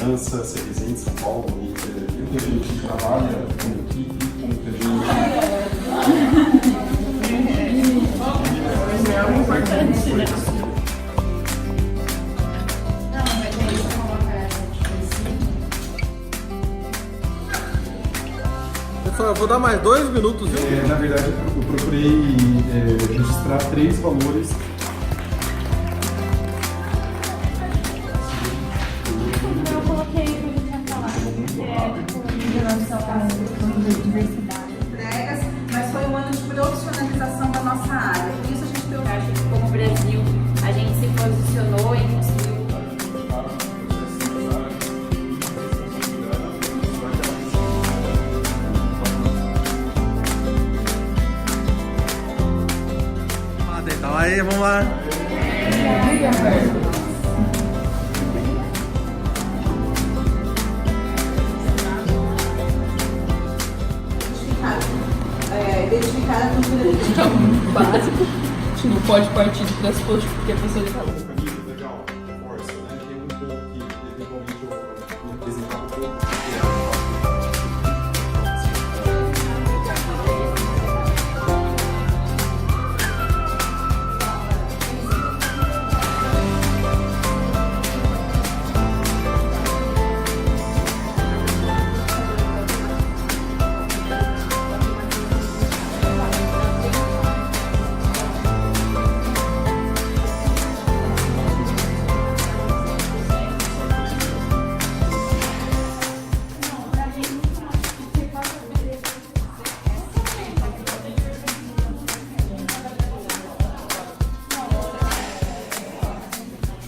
Aliança, ser residente de São Paulo, e muita gente que trabalha com equipe, muita gente... É algo importante, né? Eu vou dar mais 2 minutos, viu? Na verdade, eu procurei registrar 3 valores. Eu coloquei o que a gente vai falar, em relação à diversidade. Entregas, mas foi um ano de profissionalização da nossa área. Por isso a gente deu. Acho que como Brasil a gente se posicionou e conseguiu. Então aí, vamos lá. Identificar a cultura Básico. A gente não pode partir de pressuposto porque a pessoa está lá. Camisa legal, força, né? Tem um pouco que eventualmente eu representar um pouco que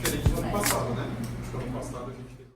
é diferente do ano passado, né? Acho que ano passado a gente